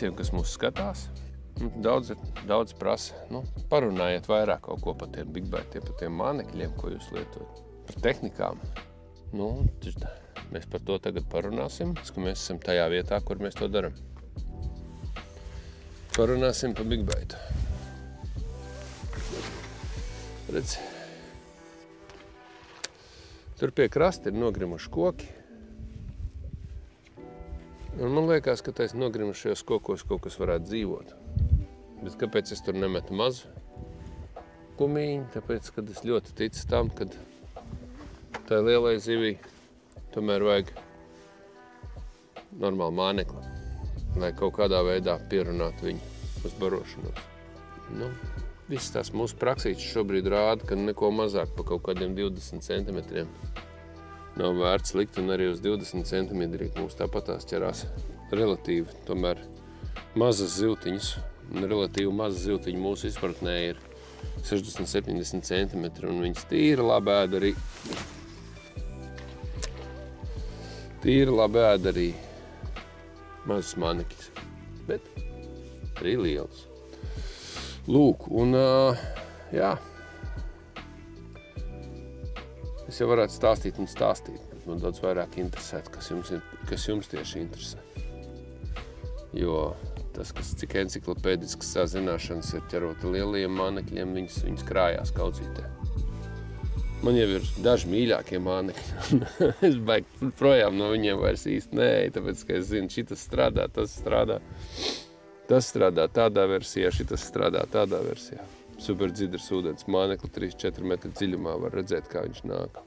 visiem, kas mūs skatās. Daudz prasa, parunājiet vairāk kaut ko par tiem bigbaitiem, par tiem mānekļiem, ko jūs lietojat, par tehnikām. Mēs par to tagad parunāsim, ka mēs esam tajā vietā, kur mēs to daram. Parunāsim par bigbaitu. Redz, tur pie krasta ir nogrimuši koki. Un man liekas, ka tais nogrimušajos kokos kaut kas varētu dzīvot. Bet kāpēc es tur nemetu mazu kumiņu? Tāpēc, kad es ļoti ticu tam, kad tai lielai zivī tomēr vajag normālu mānekli, lai kaut kādā veidā pierunātu viņu uz barošanos. Visas tās mūsu praksītes šobrīd rāda, ka neko mazāk pa kaut kādiem 20 centimetriem nav vērts likt, un arī uz 20 centimetrī mums tāpat tās ķerās relatīvi tomēr mazas zivtiņas. Un relatīvi maza zivtiņa mūsu izpratnē ir 60-70 centimetri, un viņas tīri labi ēd arī. Mazus mānekļus, bet arī lielus. Lūk, un jā, es jau varētu stāstīt, bet man daudz vairāk interesēt, kas jums tieši interesē. Jo tas, cik enciklopēdiskas zināšanas ir ķerot lielajiem mānekļiem, viņas krājās kaudzītē. Man jau ir daži mīļākie mānekļi. Es baigi projām no viņiem vairs īsti neeju, tāpēc, ka es zinu, šitas strādā, tas strādā. Tas strādā tādā versijā, šitas strādā tādā versijā. Super dzidrs ūdens mānekli 3-4 metru dziļumā var redzēt, kā viņš nāk.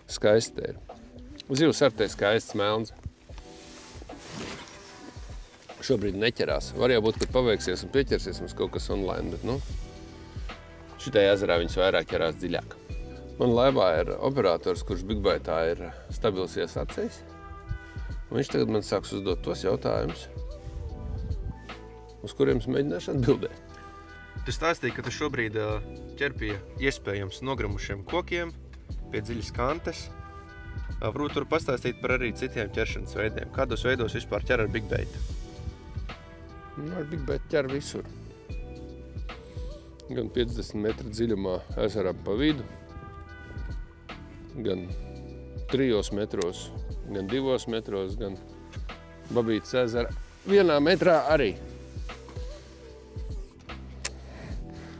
Skaisti ir. Zivs ar te skaists melns. Šobrīd neķerās. Var jau būt, kad paveiksies un pieķersies mums kaut kas online, bet šitai ezerā viņas vairāk ķerās dziļāk. Man laivā ir operators, kurš bigbaitā ir stabils iesācējs. Un viņš tagad man sāks uzdot tos jautājumus, uz kuriem es mēģināšu atbildēt. Tu stāstīji, ka tu šobrīd ķer pie iespējams nogrimušiem kokiem, pie dziļas kantes. Varbūt tur pastāstīt par arī citiem ķeršanas veidiem. Kādos veidos vispār ķer ar bigbaitu? Ar bigbaitu ķer visur. Gan 50 metru dziļumā ezeram pa vidu, gan 3 metros, gan 2 metros, gan Babītas ezera 1 metrā arī.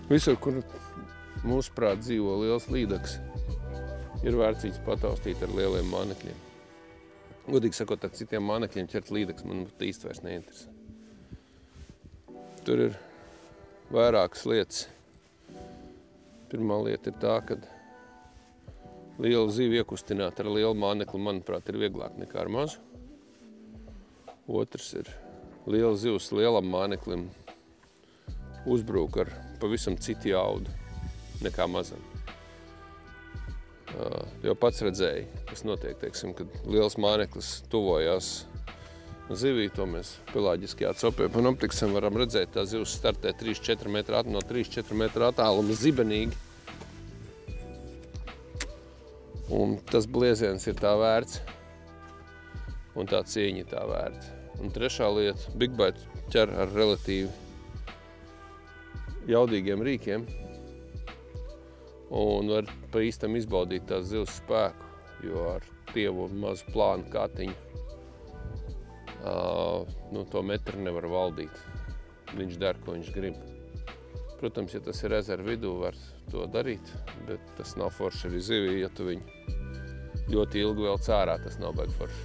Visur, kur mūsuprāt dzīvo liels līdaks, ir vērts viņus pataustīt ar lieliem mānekļiem. Godīgi sakot, ar citiem mānekļiem ķert līdaks man īsti vairs neinteresē. Tur ir vairākas lietas. Pirmā lieta ir tā, ka lielu zivi iekustināt ar lielu mānekli, manuprāt, ir vieglāk nekā ar mazu. Otrs ir liela zivs lielam māneklim uzbrūk ar pavisam citu jaudu nekā mazam. Jau pats redzēju, kas notiek, teiksim, kad liels māneklis tuvojās zivī, to mēs pelāģiskajā copē panoptiksam varam redzēt, tā zivs startē 3-4 metru no 3-4 metru attāluma zibenīgi. Un tas blieziens ir tā vērts, un tā cieņa ir tā vērta. Un trešā lieta, bigbaitu ķer ar relatīvi jaudīgiem rīkiem, un var pa īstam izbaudīt tās zivs spēku, jo ar tievu un mazu plānu kātiņu to metru nevar valdīt. Viņš dara, ko viņš grib. Protams, ja tas ir ezera vidū, var to darīt, bet tas nav forši arī zivī, ja tu viņu ļoti ilgi vēl cārā, tas nav baigi forši.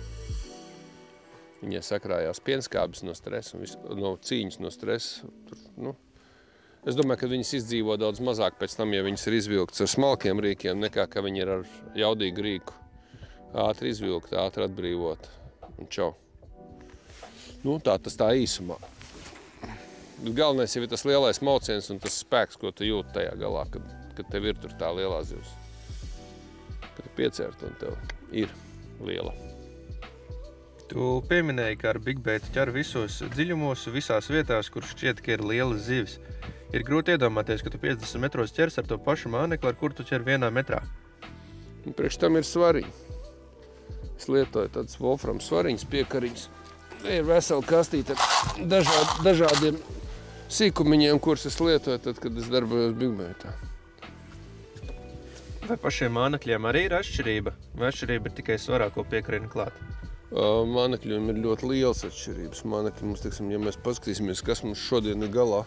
Viņai sakrājās pienskābes no stresa, no cīņas no stresa. Es domāju, ka viņas izdzīvo daudz mazāk pēc tam, ja viņas ir izvilktas ar smalkiem rīkiem, nekā ka viņi ir ar jaudīgu rīku. Ātri izvilkt, ātri atbrīvot un čau. Tas tā īsumā. Bet galvenais jau ir tas lielais mauciens un tas spēks, ko tu jūti tajā galā, kad tev ir tur tā lielā zivs. Kad tu piecērt un tev ir liela. Tu pieminēji, ka ar bigbaitu ķer visos dziļumos, visās vietās, kur šķiet, ka ir lielas zivis. Ir grūti iedomāties, ka tu 50 metros ķers ar to pašu mānekli, ar kur tu ķer 1 metrā. Un priekš tam ir svariņi. Es lietoju tādas wolfram svariņas, piekariņas. ir vesela kastīte ar dažādiem sīkumiņiem, kurus es lietoju, tad, kad es darbojos bigbaitā. Vai pašiem mānekļiem arī ir atšķirība? Vai atšķirība ir tikai svarā, ko piekarina klāt? Mānekļiem ir ļoti liels atšķirības. Mānekļi mums, teiksim, ja mēs paskatīsimies, kas mums šodien ir galā,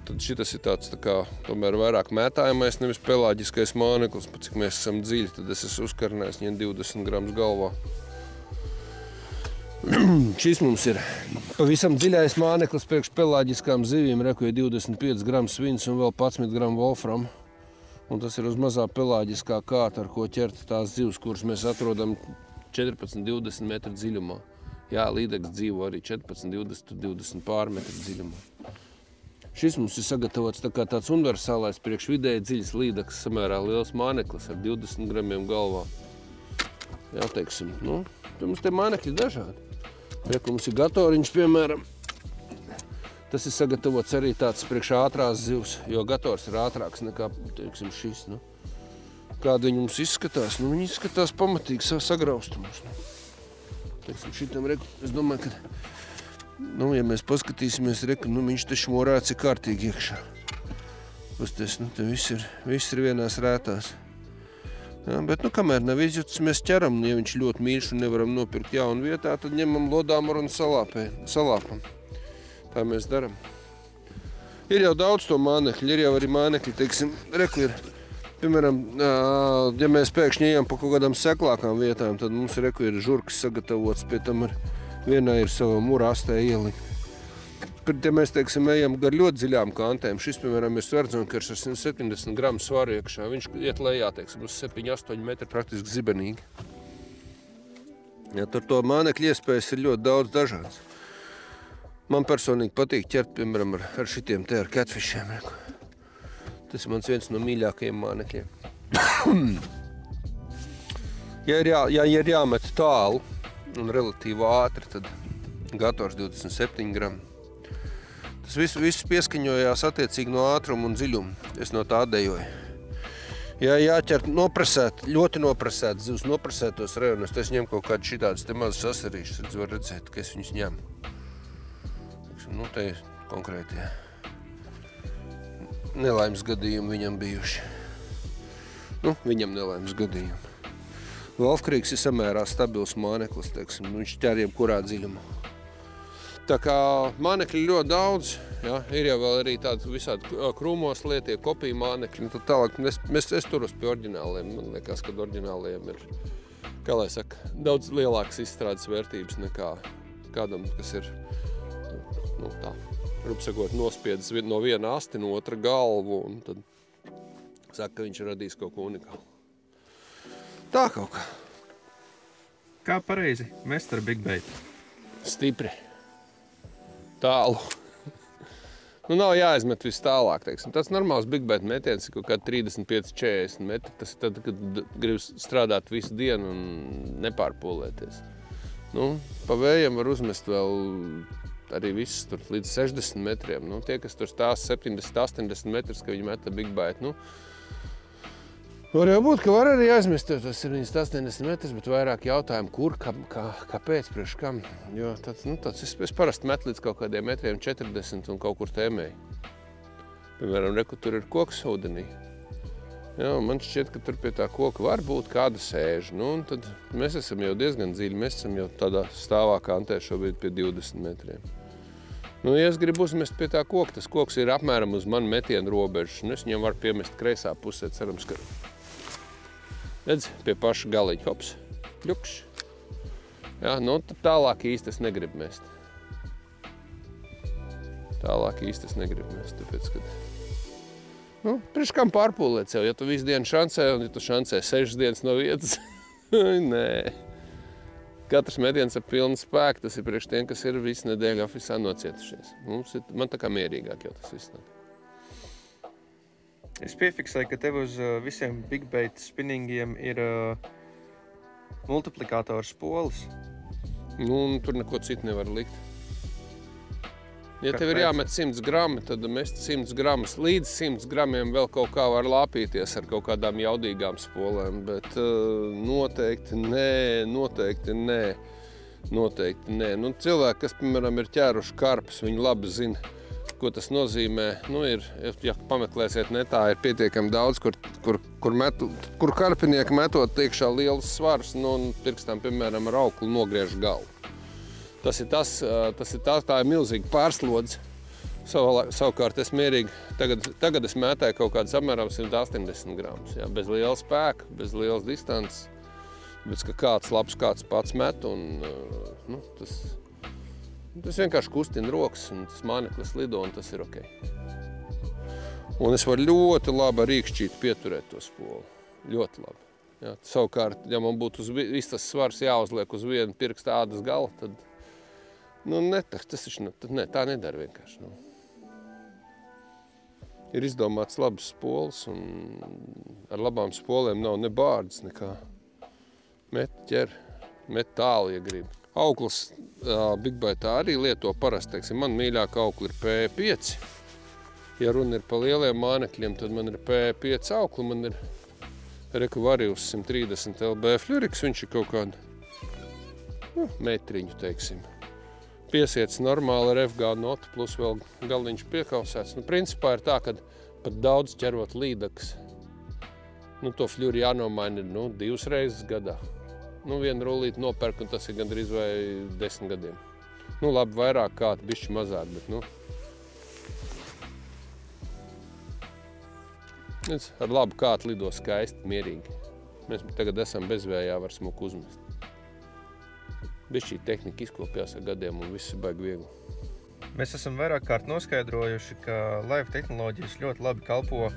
tad šitas ir tāds tā kā tomēr vairāk mētājamais, nevis pelāģiskais māneklis. Pa cik mēs esam dziļi, tad es esmu uzkarnājis viņiem 20 gramus galvā. Šis mums ir pavisam dziļais māneklis priekš pelāģiskām zivīm, reku ir 25 gramus svins un vēl 11 gramu wolfram. Un tas ir uz mazā pelāģiskā kāta, ar ko ķert tās zivs, kuras mēs atrodam 14-20 metru dziļumā. Jā, līdeks dzīvo arī 14-20 pārmetru dziļumā. Šis mums ir sagatavots tā kā tāds universālais priekš vidēji dziļas līdeks, samērā liels māneklis ar 20 gramiem galvā. Jā, teiksim, nu, mums te mānekļi dažādi. Reku mums ir gatoriņš, piemēram. Tas ir sagatavots arī tāds priekš ātrās zivs, jo gators ir ātrāks nekā, teiksim, šis. Nu. Kāda viņi mums izskatās? Nu, viņi izskatās pamatīgi sagraustumus. Nu. Teiksim, šitam reku, es domāju, ka, nu, ja mēs paskatīsimies, reku, nu, viņš te šmorāts ir kārtīgi iekšā. Pasties, nu, te viss ir vienās rētās. Jā, bet, nu, kamēr nav izjutis, mēs ķeram, ja viņš ļoti mīļš un nevaram nopirkt jaunu vietā, tad ņemam lodāmuru un salāpam. Tā mēs daram. Ir jau daudz to mānekļu, ir jau arī mānekļi, teiksim, reku ir, piemēram, ja mēs pēkšņi ejam pa kaut kādām seklākām vietām, tad mums reku ir žurkas sagatavots, pie tam vienā ir sava murāstē ieliņa. Ja mēs, teiksim, ejam gar ļoti dziļām kantēm, šis, piemēram, ir sverdzonkers ar 170 gramu svaru iekšā, viņš iet lejā, teiksim, uz 7-8 metri praktiski zibenīgi. Ja, tur to mānekļu iespējas ir ļoti daudz dažādas. Man personīgi patīk ķert, piemēram, ar šitiem te ar catfishiem. Tas ir mans viens no mīļākajiem mānekļiem. Ja ir jāmet tālu un relatīvi ātri, tad gators 27 gramu. Tas viss pieskaņojās attiecīgi no ātruma un dziļuma. Es no tā dejoju. Ja jāķer ļoti nopresēt zivs, nopresētos rajonos, tad es ņem kaut kādu šitādas te mazas sasarīšas, tad var redzēt, ka es viņus ņemu. Nu, te ir konkrēti nelaimes gadījumi viņam bijuši. Nu, viņam nelaimes gadījumi. Valfkrīgs ir samērā stabils māneklis, teiksim, viņš ķer jebkurā dziļumā. Tā kā mānekļi ļoti daudz, jā, ir jau vēl arī tādi visādi krūmos lietie kopiju mānekļi, tad tālāk es turos pie oriģināliem. Man liekas, ka oriģināliem ir, kā lai saka, daudz lielākas izstrādes vērtības nekā kādam, kas ir, nu, tā, rupsakot, nospiedis no viena asti, no otra galvu, un tad saka, ka viņš radīs kaut ko unikālu. Tā kaut kā. Kā pareizi mest ar bigbaitu? Stipri. Tālu. Nu, nav jāizmet viss tālāk, teiksim. Tas normāls bigbaita metiens ir kaut kādi 35-40 metri. Tas ir tad, kad gribas strādāt visu dienu un nepārpūlēties. Nu, pa vējiem var uzmest vēl arī viss tur līdz 60 metriem. Nu, tie, kas tur stās 70-80 metrus, ka viņi meta bigbaitu, nu, var jau būt, ka var arī aizmest tos 70-80 metrus, bet vairāk jautājumu, kur, kāpēc, priekš kam. Jo es parasti metu līdz kaut kādiem metriem 40 un kaut kur tēmēju. Piemēram, reku tur ir koks ūdenī. Jā, man šķiet, ka tur pie tā koka var būt kāda sēža. Nu, un tad mēs esam jau diezgan dziļi, mēs esam jau tādā stāvā kantē šobrīd pie 20 metriem. Nu, ja es gribu uzmest pie tā koka, tas koks ir apmēram uz manu metienu robežu, un es viņam varu piemest kreisā pusē, cerams, ka redz, pie paša galiņa, hops, ļukšs. Jā, nu, tālāk īsti es negribu mest. Tālāk īsti es negribu mest, tāpēc, kad, nu, priekš kam pārpūlēt sev, ja tu visu dienu šancē, un ja tu šancē 6 dienas no vietas, nē. Katrs metiens ar pilnu spēku, tas ir priekš tiem, kas ir visu nedēļu ofisā nocietušies. Man tā kā mierīgāk jau tas viss nāk. Es piefiksēju, ka tev uz visiem bigbaita spinningiem ir multiplikātors polis. Nu, tur neko citu nevar likt. Ja tev ir jāmet 100 grami, tad mest 100 gramus. Līdz 100 gramiem vēl kaut kā var lāpīties ar kaut kādām jaudīgām spolēm, bet noteikti nē. Noteikti nē. Nu, cilvēki, kas, piemēram, ir ķēruši karpus, viņi labi zina, ko tas nozīmē. Nu, ja pameklēsiet netā, ir pietiekami daudz, kur karpinieki metot iekšā liels svars, nu, un pirkstām, piemēram, ar auklu nogriež galvu. Tā ir milzīga pārslodze. Savukārt es mierīgi, tagad es mētāju kaut kādas apmēram 180 gramus, jā, bez liela spēka, bez lielas distances, bet kāds labs kāds pats met, un nu, tas vienkārši kustina rokas, un tas māneklis lido, un tas ir ok. Un es varu ļoti labi ar rīkšķīti pieturēt to spolu, ļoti labi. Jā, savukārt, ja man būtu viss tas svars jāuzliek uz vienu pirksta ādas gala, tad nu, tā nedara vienkārši. Nu. Ir izdomāts labas spoles, un ar labām spolēm nav ne bārdas nekā. Met ķer, met tālu, ja grib. Auklis Bigbaitā arī lieto parasti, teiksim, man mīļāka aukli ir P5. Ja runa ir pa lieliem mānekļiem, tad man ir P5 aukli, man ir Rekuvarius 130 LB Fļuriks, viņš ir kaut kādu metriņu, teiksim. Piesiets normāli ar FG notu, plus vēl galiņš piekausēts. Nu, principā ir tā, ka pat daudz ķerot līdakas, nu, to fļuri jānomaina 2 reizes gadā. Nu, vienu rullīti nopērk, un tas ir gandrīz vai 10 gadiem. Nu, labi, vairāk kādu, bišķi mazāk, bet, nu. Ar labu kādu lido skaisti, mierīgi. Mēs tagad esam bezvējā, var smuku uzmest. Bišķī tehnika izkopjās ar gadiem, un viss ir baigi viegli. Mēs esam vairāk kārt noskaidrojuši, ka live tehnoloģijas ļoti labi kalpo,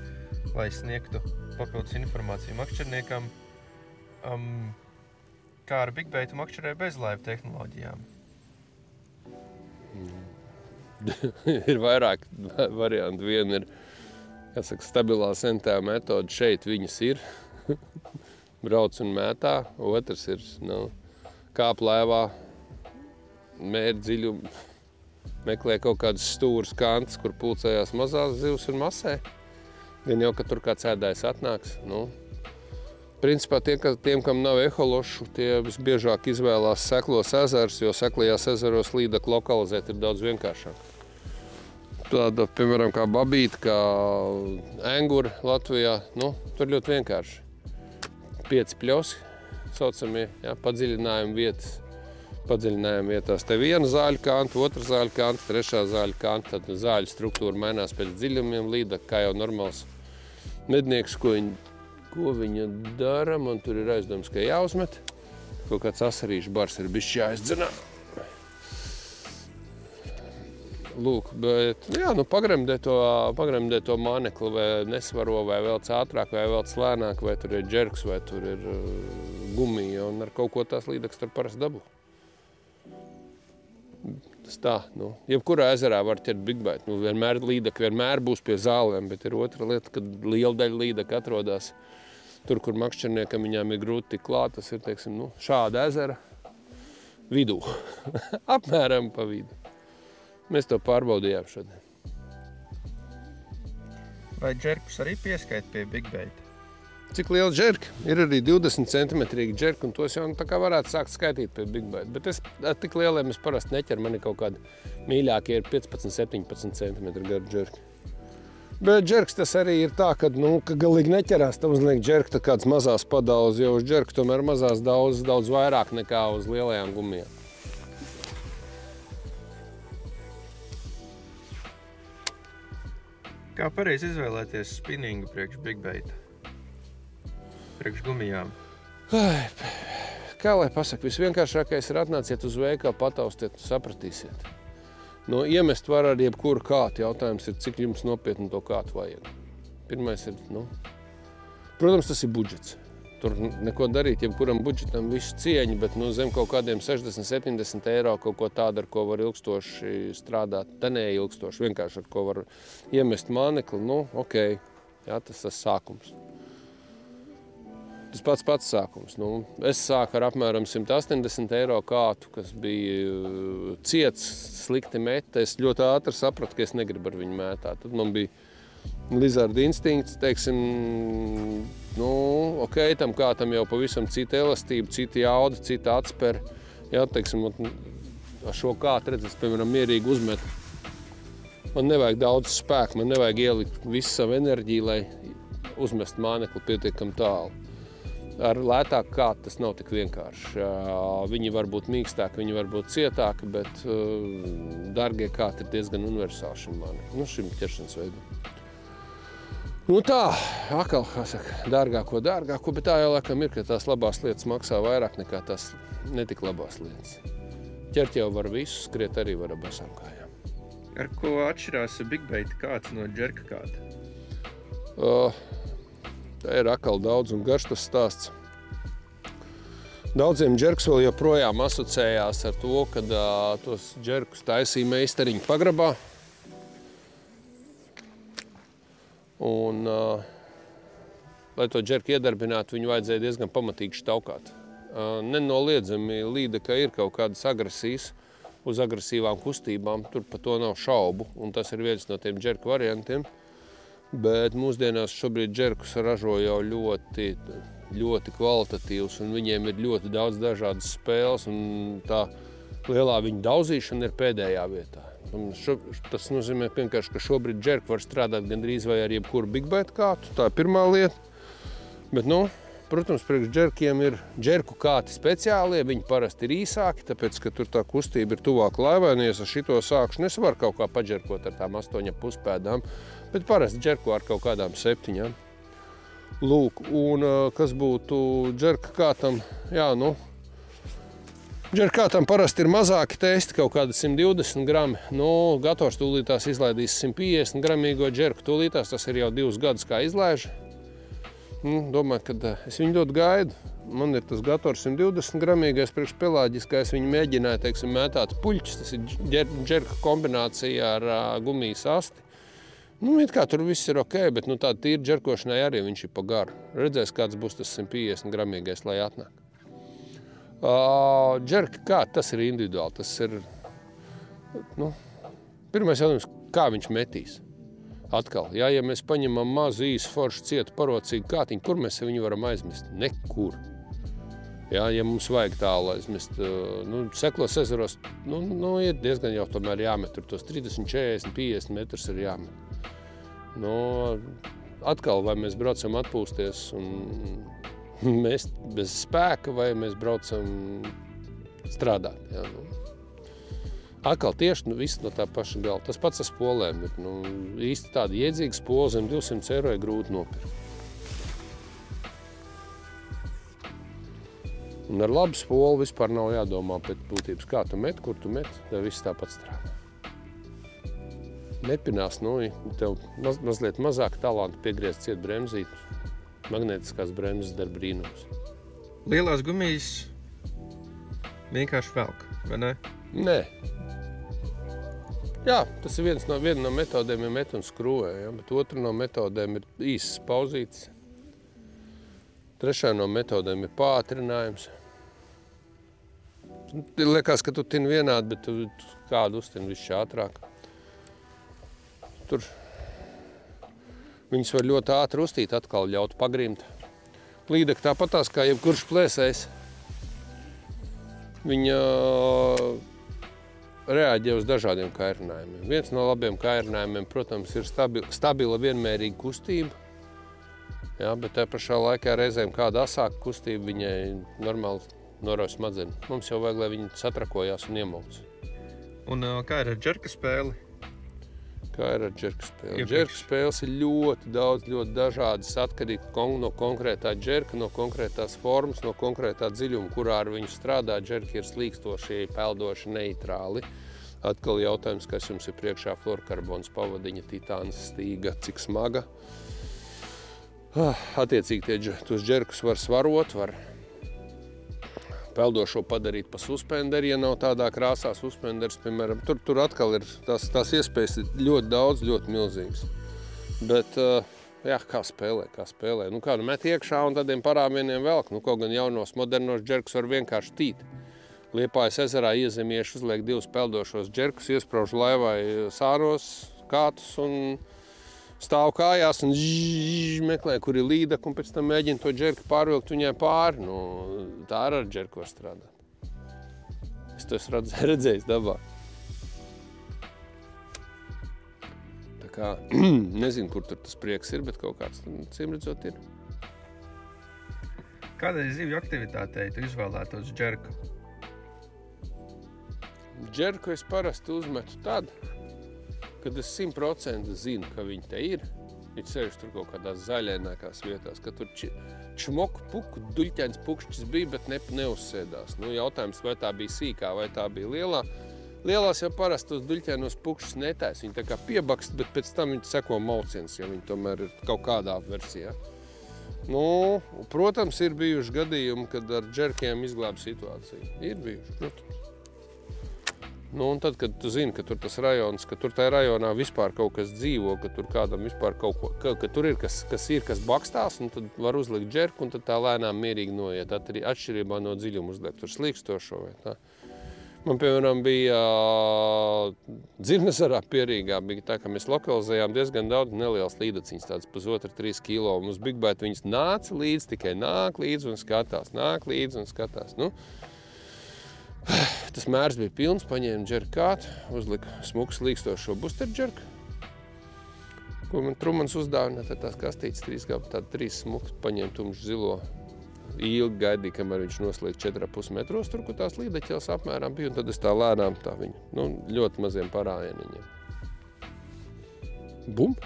lai sniegtu papildus informāciju makšķerniekam. Kā ar Bigbaitu makšķerē bez live tehnoloģijām? Ir vairāk varianti. Viena ir, stabilās NTA metode, šeit viņas ir, brauc un mētā. Otrs ir, kāp laivā, mēri dziļumu, meklē kaut kādas stūras kantas, kur pulcējās mazās zivs un masē. Gan jau, ka tur kāds ēdājs atnāks. Nu, principā tiem, kam nav ehološu, tie visbiežāk izvēlās seklos ezers, jo seklajās ezeros līdaku lokalizēt ir daudz vienkāršāk. Tāda, piemēram, kā babīta, kā engura Latvijā, nu, tur ļoti vienkārši. 5 pļosi. Saucamie, padziļinājuma vietas. Padziļinājuma vietās te viena zāļu kanta, otra zāļu kanta, trešā zāļu kanta. Tad zāļu struktūra mainās pēc dziļumiem līdaka, kā jau normāls mednieks, ko viņa dara. Man tur ir aizdoms, ka jāuzmet. Kaut kāds asarīšu bars ir bišķi jāizdzenā. Lūk, bet, pagremdē to mānekli, vai nesvaro, vai velc ātrāk, vai velc lēnāk, vai tur ir džerks, vai tur ir gumija, un ar kaut ko tās līdaks tur parasti dabū. Tas tā, jebkurā ezerā var ķert Bigbaitu. Vienmēr līdaka vienmēr būs pie zālēm, bet ir otra lieta, kad liela daļa līdaka atrodas tur, kur makšķerniekam viņām ir grūti tik klāt, tas ir, teiksim, šāda ezera vidū, apmēram pa vidu. Mēs to pārbaudījām šodien. Vai džerkus arī pieskait pie Bigbaita? Cik liela džerka? Ir arī 20 centimetrīgi džerka, un tos jau tā kā varētu sākt skaitīt pie Bigbaita. Bet es tik lieliem es parasti neķeru, man ir kaut kādi mīļākie ir 15-17 centimetri garu džerki. Bet džerks tas arī ir tā, ka galīgi neķerās, tam uzliek džerka tad kāds mazās padaules, jo uz džerka tomēr mazās daudz vairāk nekā uz lielajām gumijām. Kā pareizi izvēlēties spinningu priekš Bigbaita? Priekš gumijām? Kā lai pasaka, visvienkāršākais ir atnāciet uz veikalu, pataustiet, sapratīsiet. Iemest var ar jebkuru kātu. Jautājums ir, cik jums nopietni to kātu vajag. Pirmais ir, protams, tas ir budžets. Tur neko darīt, jebkuram budžetam visu cieņu, bet zem kaut kādiem 60-70 eiro kaut ko tādu, ar ko var ilgstoši strādāt. Te neilgstoši, vienkārši ar ko var iemest mānekli. Ok, jā, tas sākums. Tas pats sākums. Es sāku ar apmēram 180 eiro kātu, kas bija ciets, slikti met. Es ļoti ātri sapratu, ka es negribu ar viņu mētāt. Tad man bija Lizarda instinkts, teiksim, ok, tam kātam jau pavisam cita elastība, cita jauda, cita atspere. Jā, teiksim, ar šo kātu redzes, piemēram, mierīgi uzmet. Man nevajag daudz spēku, man nevajag ielikt visu savu enerģiju, lai uzmest mānekli pietiekami tālu. Ar lētāku kātu tas nav tik vienkārši. Viņi var būt mīkstāki, viņi var būt cietāki, bet dargie kāti ir diezgan universāli šim māneklim, šim ķeršanas veidam. Nu tā, atkal, kā saka, dārgāko, bet tā jau laikam ir, ka tās labās lietas maksā vairāk nekā tās netik labās lietas. Ķert jau var visu, skriet arī var ar basām kājām. Ar ko atšķirās bigbaita kāds no džerka kāta? Tā ir atkal daudz un garš tas stāsts. Daudziem džerks vēl joprojām asociējās ar to, kad tos džerkus taisīja meistariņu pagrabā. Un, lai to džerku iedarbinātu, viņu vajadzēja diezgan pamatīgi štaukāt. Nenoliedzami līda, ka ir kaut kādas agresijas uz agresīvām kustībām, tur par to nav šaubu, un tas ir viens no tiem džerku variantiem. Bet mūsdienās šobrīd džerkus ražo jau ļoti kvalitatīvs, un viņiem ir ļoti daudz dažādas spēles, un tā lielā viņu daudzīšana ir pēdējā vietā. Tas nozīmē vienkārši, ka šobrīd džerku var strādāt gandrīz vai ar jebkuru bigbaita kātu, tā ir pirmā lieta. Bet, protams, priekš džerkiem ir džerku kāti speciālie, viņi parasti ir īsāki, tāpēc, ka tur tā kustība ir tuvāk laivai, un ja es ar šito sākšu, es varu kaut kā paģerkot ar tām 8,5 pēdām, bet parasti džerko ar kaut kādām 7. Lūk, un kas būtu džerka kātam, džerka kātam parasti ir mazāki testi, kaut kādi 120 grami. Gators tūlītās izlaidīs 150 gramīgo džerku, tūlītās tas ir jau 2 gadus kā izlaiž. Domāju, ka es viņu ļoti gaidu. Man ir tas gators 120 gramīgais priekš pelāģiskais. Viņi mēģināja, teiksim, mētāt puļķis. Tas ir džerka kombinācija ar gumijas asti. It kā tur viss ir ok, bet tāda tīra džerkošanai arī viņš ir pa garu. Redzēs, kāds būs tas 150 gramīgais, lai atnāk. Džerka kā, tas ir individuāli. Tas ir, pirmais jautājums, kā viņš metīs. Atkal, ja mēs paņemam mazu, īsu, foršu, cietu, parocīgu kātiņu, kur mēs viņu varam aizmest? Nekur. Ja mums vajag tālu aizmest, seklos ezeros, ir diezgan jau tomēr jāmet, tur tos 30, 40, 50 metrus ir jāmet. Atkal, vai mēs braucam atpūsties un mēs bez spēka, vai mēs braucam strādāt. Ja? Atkal tieši viss no tā paša gala. Tas pats ar spolēm ir. Īsti tāda iedzīga spola zem 200 eiro ir grūti nopirkt. Un ar labu spolu vispār nav jādomā pēc būtības, kā tu met, kur tu met, tev viss tāpat strādā. Nepinās, tev mazliet mazāk talantu piegriezt ciet bremzīt. Magnētiskās bremzes dar brīnums. Lielās gumijas vienkārši velk, vai ne? Nē. Jā, tas ir viena no metodēm ir met un skrūvē, bet otra no metodēm ir īsas pauzītes. Trešā no metodēm ir pātrinājums. Liekas, ka tu tini vienādi, bet tu kādu uztini viss ātrāk. Tur viņas var ļoti ātri uztīt, atkal ļaut pagrimt. Līdeka tāpatās kā jebkurš plēsējs. Viņa reaģē uz dažādiem kairinājumiem. Viens no labiem kairinājumiem, protams, ir stabila vienmērīga kustība. Jā, bet tā pašā laikā reizēm kāda asāka kustība viņai normāli norauj smadzenes. Mums jau vajag, lai viņi satrakojās un iemauc. Un kā ir ar džerka spēli? Kā ir ar džerka spēli? Džerka spēles ir ļoti daudz, ļoti dažādas, atkarīgi no konkrētā džerka, no konkrētās formas, no konkrētā dziļuma, kurā ar viņu strādā. Džerki ir slīkstošie, peldoši, neitrāli. Atkal jautājums, kas jums ir priekšā, fluorkarbons, pavadiņa, titāns, stīga, cik smaga. Attiecīgi tos džerkus var svarot, var peldošo padarīt pa suspenderi, ja nav tādā krāsā suspenders, piemēram. Tur atkal ir tās iespējas ļoti daudz, ļoti milzīgas. Bet, kā spēlē. Kādu met iekšā un tādiem parāmieniem velk. Kaut gan jaunos, modernos džerkus var vienkārši tīt. Liepājas ezerā iezemieši uzliek 2 peldošos džerkus, iesprauž laivai sāros, kātus un stāv kājās un meklē, kur ir līdaka, un pēc tam mēģina to džerku pārvilkt viņai pāri. Tā ar džerku var strādāt. kas tu esi redzējis dabā. Tā kā, nezinu, kur tur tas prieks ir, bet kaut kāds, cīmredzot, ir. Kādai zivju aktivitātei tu izvēlētos džerku? Džerku es parasti uzmetu tad, kad es 100% zinu, ka viņi te ir. Viņi sevišķi tur kaut kādās zaļainākās vietās, ka tur čmoku puku, duļķains pukšķis bija, bet neuzsēdās. Nu, jautājums, vai tā bija sīkā, vai tā bija lielā. Lielās jau parasti tos duļķainos pukšķis netais. Viņi tā kā piebakst, bet pēc tam viņi seko mauciens, ja viņi tomēr ir kaut kādā versijā. Nu, protams, ir bijuši gadījumi, kad ar džerkiem izglāba situāciju. Ir bijuši, protams. Nu, un tad, kad tu zini, ka tur tas rajons, ka tur tajā rajonā vispār kaut kas dzīvo, ka tur kādam vispār kaut ko, ka tur ir kas bakstās, un tad var uzlikt džerku, un tad tā lēnām mierīgi noiet, atšķirībā no dziļuma uzlikt tur slīkstošo vai tā. Man, piemēram, bija Dzirnezarā Pierīgā, bija tā, ka mēs lokalizējām diezgan daudz nelielas līdaciņas, tādas 1,5–3 kilo, un uz Big Bite viņas nāca līdz, tikai nāk līdz un skatās, Nu, tas mērs bija pilns, paņēma džerku kātu, uzlika smuku slīkstošo buster džerku, ko man Trumans uzdāvināja, tad tās kastītes 3 smukas, paņēma tumšu zilo, ilgi gaidīja, kamēr viņš noslīg 4,5 metros, tur, kur tās līdeķels apmēram bija, un tad es tā lēnām tā viņu, ļoti maziem parājieniņiem. Bum!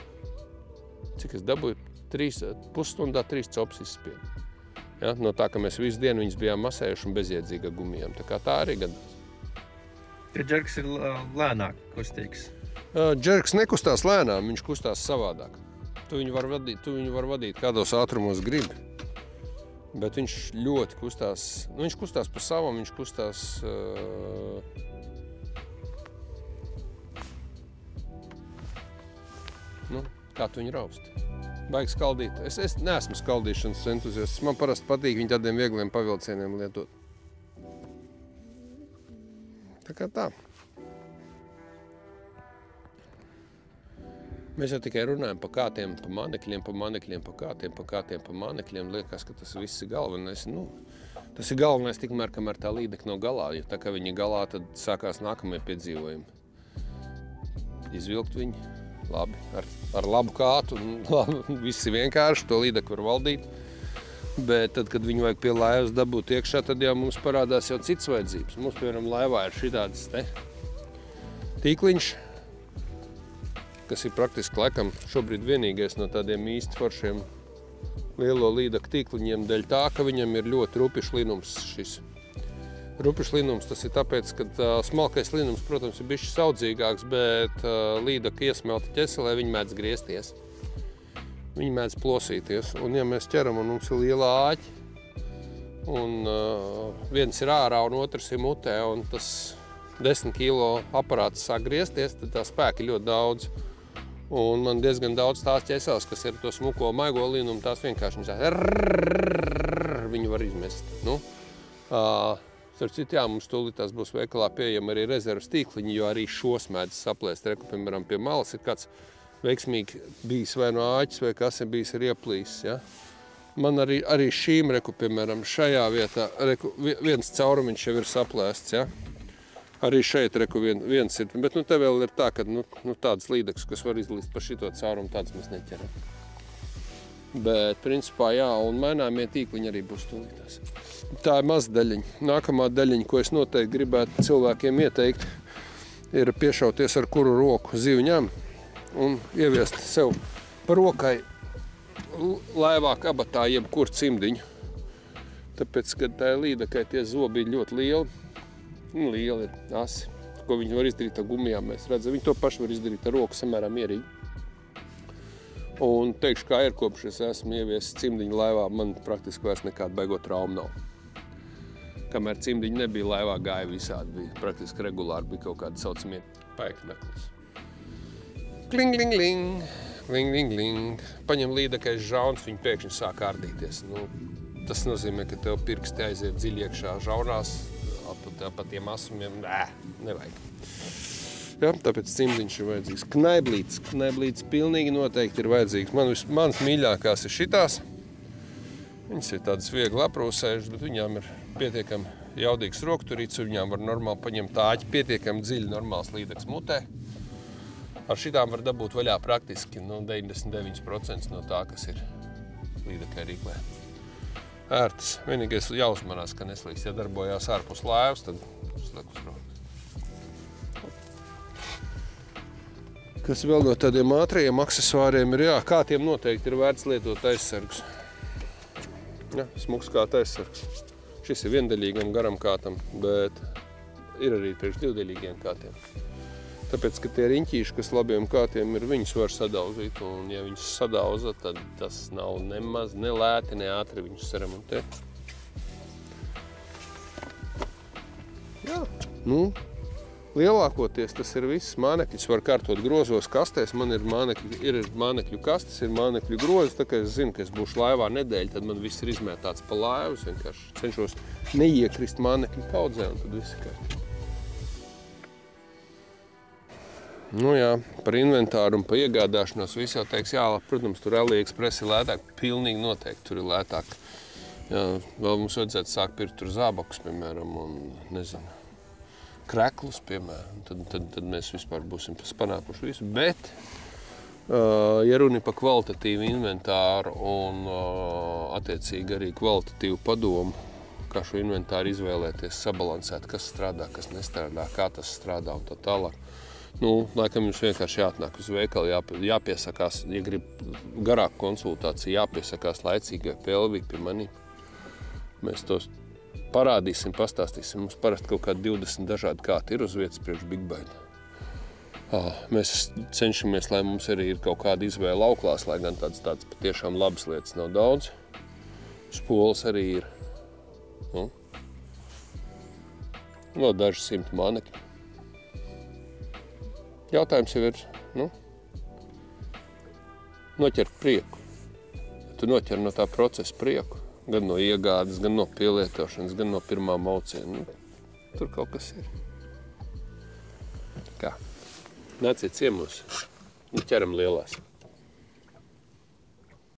Cik es dabūju? Pusstundā 3 cops izspiedu. Ja, no tā, ka mēs visu dienu viņus bijām masējuši un bezjēdzīga gumijām. Tā kā tā arī gadās. Ja džerks ir lēnāk kustīgs? Džerks nekustās lēnām, viņš kustās savādāk. Tu viņu var vadīt kādos ātrumos gribi. Bet viņš ļoti kustās, viņš kustās pa savam, viņš kustās... kā tu viņu rausti. Baigi skaldīt. Es neesmu skaldīšanas entuziasts. Man parasti patīk viņu tādiem viegliem pavilcieniem lietot. Tā kā tā. Mēs jau tikai runājam pa kātiem, pa manekļiem, pa kātiem. Liekas, ka tas viss ir galvenais. Tas ir galvenais tikmēr, kamēr tā līdekļa nav galā. Jo tā kā viņa galā, tad sākās nākamie piedzīvojumi. Izvilkt viņu. Labi, ar labu kātu, viss ir vienkārši, to līdekli var valdīt. Bet tad, kad viņu vajag pie laivas dabūt iekšā, tad jau mums parādās jau citas vajadzības. Mums, piemēram, laivā ir šitādas tīkliņš, kas ir praktiski laikam šobrīd vienīgais no tādiem īsti foršiem lielo līdekļu tīkliņiem, dēļ tā, ka viņam ir ļoti rupišs linums šis. Rupišs linums tas ir tāpēc, ka smalkais linums, protams, ir bišķi saudzīgāks, bet līdekļa iesmelta ķeselē viņi mēdz griezties. Viņi mēdz plosīties. Un ja mēs ķeram un mums ir liela āķi, un viens ir ārā un otrs ir mutē, un tas 10 kilo aparāts sāk griezties, tad tā spēka ir ļoti daudz. Un man diezgan daudz tās ķeseles, kas ir to smuko maigo linumu, tās vienkārši viņu var izmest. Starp citu, jā, mums tūlītās būs veikalā pieejama arī rezervas tīkliņi, jo arī šos mēdz saplēst. Reku, piemēram, pie malas ir kāds veiksmīgi bijis vai no āķis, vai kas ir bijis ir ieplīsis. Ja? Man arī šīm, reku, piemēram, šajā vietā, reku, viens caurumiņš jau ir saplēsts. Ja? Arī šeit, reku, viens ir. Bet te vēl ir tā, ka tādas līdekļus, kas var izlīst pa šito caurumu, tādas mēs neķeram. Bet, principā, jā, un maināmie tīkliņi arī būs tūlītās. Tā ir maz daļiņa. Nākamā daļiņa, ko es noteikti gribētu cilvēkiem ieteikt, ir piešauties ar kuru roku ziviņām un ieviest sev pa rokai laivā kabatā jebkur cimdiņu. Tāpēc, kad tā līdekai tie zobi ir ļoti lieli, lieli ir asi, ko viņi var izdarīt ar gumijām, mēs redzam. Viņi to paši var izdarīt ar roku samērā mierīgi. Un teikšu, kā ir kopš es esmu ieviesis cimdiņu laivā, man praktiski vairs nekāda baigot trauma nav. Kamēr cimdiņi nebija laivā, gāja visādi, bija praktiski regulāri, bija kaut kādi saucamie paikneklis. Kling, kling, kling, kling, kling, kling. Paņem līdekais žauns, viņi pēkšņi sāk ārdīties. Tas nozīmē, ka tev pirksti aiziet dziļi iekšā žaunās, pa tiem asumiem, nevajag. Ja, tāpēc cimdiņš ir vajadzīgs. Knaiblītes pilnīgi noteikti ir vajadzīgs. Mans mīļākās ir šitās. Viņas ir tādas viegli aprūsējušas, bet viņām ir pietiekami jaudīgs rokturīts, un viņām var normāli paņemt āķi pietiekami dziļi normāls līdeks mutē. Ar šitām var dabūt vaļā praktiski 99% no tā, kas ir līdekai rīklē. Ērtas. Vienīgais jāuzmanās, ka neslīgs. Ja darbojās ārpus laivas, tad sliek uz rokas. Kas vēl no tādiem ātrajiem aksesuāriem ir, kā tiem noteikti ir vērts lietot aizsargus. Smuks kāta aizsargs. Šis ir viendaļīgam garam kātam, bet ir arī priekš divdaļīgiem kātiem. Tāpēc, ka tie riņķīši, kas labiem kātiem ir, viņus var sadauzīt, un ja viņus sadauza, tad tas nav nemaz ne lēti, ne ātri viņus saremontēt. Jā, lielākoties tas ir viss. Mānekļus var kārtot grozos kastēs, man ir mānekļu kastes, ir mānekļu grozi, tā kā es zinu, ka es būšu laivā nedēļu, tad man viss ir izmētāts pa laivu, es vienkārši cenšos neiekrist mānekļu kaudzē, un tad viss ir kārtībā. Par inventāru un pa iegādāšanos visu jau teiks, protams, tur AliExpress ir lētāk, pilnīgi noteikti tur ir lētāk. Vēl mums vajadzētu sākt pirkt tur zābakus, piemēram, un, nezinu, kreklus, piemēram, tad mēs vispār būsim panākuši visu. Bet, ja runa pa kvalitatīvu inventāru un attiecīgi arī kvalitatīvu padomu, kā šo inventāru izvēlēties, sabalansēt, kas strādā, kas nestrādā, kā tas strādā un tā tālāk. Laikam jums vienkārši jāatnāk uz veikalu, jāpiesakās, ja grib garāku konsultāciju, jāpiesakās laicīgi vai pelvīgi pie manī. Mēs tos parādīsim, pastāstīsim. Mums parasti kaut kādi 20 dažādi kāti ir uz vietas priekš Big Bite. Mēs cenšamies, lai mums arī ir kaut kāda izvēle auklās, lai gan tādas patiešām labas lietas nav daudz. Spoles arī ir. Vēl daži 100 mānekļi. Jautājums jau ir, noķert prieku. Tu noķer no tā procesa prieku, gan no iegādes, gan no pielietošanas, gan no pirmā mauciena. Tur kaut kas ir. Kā? Nāciet ciemos, ķeram lielās.